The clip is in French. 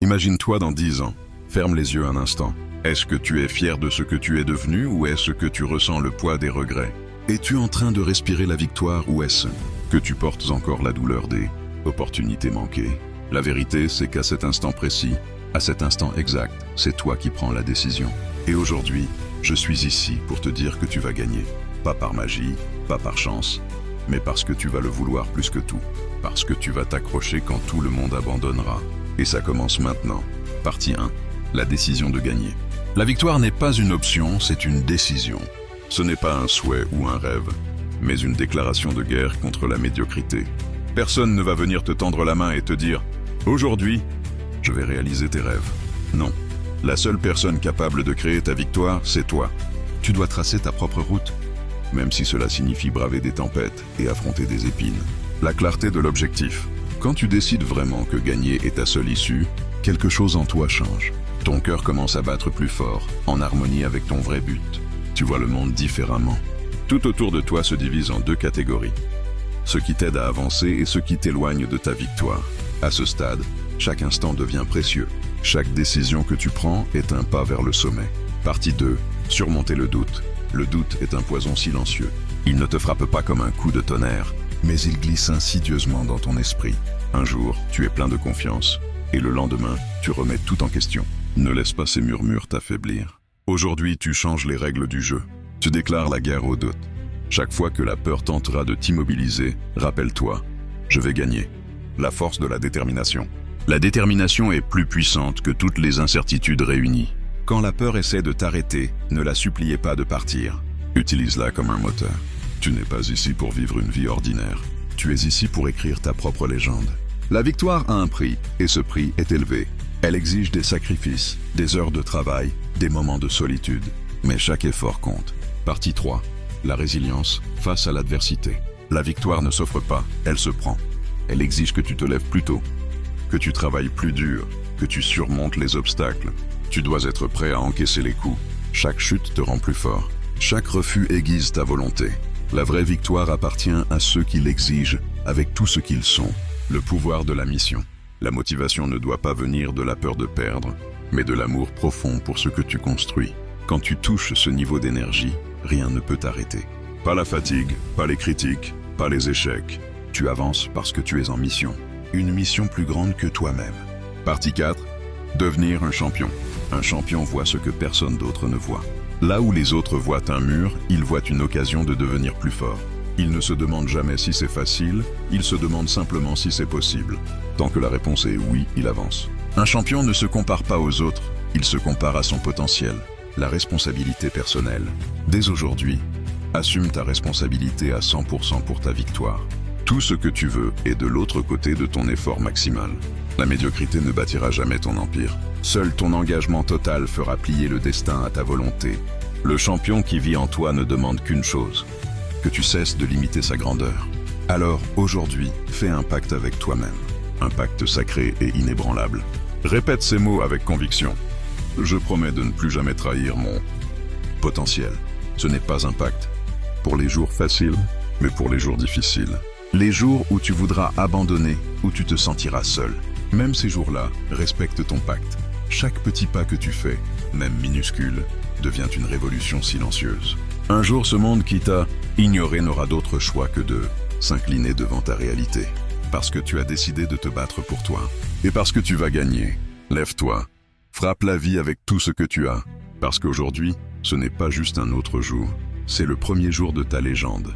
Imagine-toi dans 10 ans. Ferme les yeux un instant. Est-ce que tu es fier de ce que tu es devenu ou est-ce que tu ressens le poids des regrets? Es-tu en train de respirer la victoire ou est-ce que tu portes encore la douleur des opportunités manquées? La vérité, c'est qu'à cet instant précis, à cet instant exact, c'est toi qui prends la décision. Et aujourd'hui, je suis ici pour te dire que tu vas gagner. Pas par magie, pas par chance, mais parce que tu vas le vouloir plus que tout. Parce que tu vas t'accrocher quand tout le monde abandonnera. Et ça commence maintenant. Partie 1. La décision de gagner. La victoire n'est pas une option, c'est une décision. Ce n'est pas un souhait ou un rêve, mais une déclaration de guerre contre la médiocrité. Personne ne va venir te tendre la main et te dire « Aujourd'hui, je vais réaliser tes rêves ». Non. La seule personne capable de créer ta victoire, c'est toi. Tu dois tracer ta propre route, même si cela signifie braver des tempêtes et affronter des épines. La clarté de l'objectif. Quand tu décides vraiment que gagner est ta seule issue, quelque chose en toi change. Ton cœur commence à battre plus fort, en harmonie avec ton vrai but. Tu vois le monde différemment. Tout autour de toi se divise en deux catégories. Ceux qui t'aident à avancer et ceux qui t'éloignent de ta victoire. À ce stade, chaque instant devient précieux. Chaque décision que tu prends est un pas vers le sommet. Partie 2. Surmonter le doute. Le doute est un poison silencieux. Il ne te frappe pas comme un coup de tonnerre, mais il glisse insidieusement dans ton esprit. Un jour, tu es plein de confiance, et le lendemain, tu remets tout en question. Ne laisse pas ces murmures t'affaiblir. Aujourd'hui, tu changes les règles du jeu. Tu déclares la guerre au doute. Chaque fois que la peur tentera de t'immobiliser, rappelle-toi, je vais gagner. La force de la détermination. La détermination est plus puissante que toutes les incertitudes réunies. Quand la peur essaie de t'arrêter, ne la suppliez pas de partir. Utilise-la comme un moteur. Tu n'es pas ici pour vivre une vie ordinaire. Tu es ici pour écrire ta propre légende. La victoire a un prix, et ce prix est élevé. Elle exige des sacrifices, des heures de travail, des moments de solitude. Mais chaque effort compte. Partie 3. La résilience face à l'adversité. La victoire ne s'offre pas, elle se prend. Elle exige que tu te lèves plus tôt, que tu travailles plus dur, que tu surmontes les obstacles. Tu dois être prêt à encaisser les coups. Chaque chute te rend plus fort. Chaque refus aiguise ta volonté. La vraie victoire appartient à ceux qui l'exigent avec tout ce qu'ils sont. Le pouvoir de la mission. La motivation ne doit pas venir de la peur de perdre, mais de l'amour profond pour ce que tu construis. Quand tu touches ce niveau d'énergie, rien ne peut t'arrêter. Pas la fatigue, pas les critiques, pas les échecs. Tu avances parce que tu es en mission. Une mission plus grande que toi-même. Partie 4. Devenir un champion. Un champion voit ce que personne d'autre ne voit. Là où les autres voient un mur, ils voient une occasion de devenir plus fort. Ils ne se demandent jamais si c'est facile, ils se demandent simplement si c'est possible. Tant que la réponse est oui, il avance. Un champion ne se compare pas aux autres, il se compare à son potentiel. La responsabilité personnelle. Dès aujourd'hui, assume ta responsabilité à 100% pour ta victoire. Tout ce que tu veux est de l'autre côté de ton effort maximal. La médiocrité ne bâtira jamais ton empire. Seul ton engagement total fera plier le destin à ta volonté. Le champion qui vit en toi ne demande qu'une chose, que tu cesses de limiter sa grandeur. Alors, aujourd'hui, fais un pacte avec toi-même. Un pacte sacré et inébranlable. Répète ces mots avec conviction. Je promets de ne plus jamais trahir mon potentiel. Ce n'est pas un pacte pour les jours faciles, mais pour les jours difficiles. Les jours où tu voudras abandonner, où tu te sentiras seul. Même ces jours-là, respecte ton pacte. Chaque petit pas que tu fais, même minuscule, devient une révolution silencieuse. Un jour, ce monde qui t'a ignoré n'aura d'autre choix que de s'incliner devant ta réalité. Parce que tu as décidé de te battre pour toi. Et parce que tu vas gagner. Lève-toi. Frappe la vie avec tout ce que tu as. Parce qu'aujourd'hui, ce n'est pas juste un autre jour. C'est le premier jour de ta légende.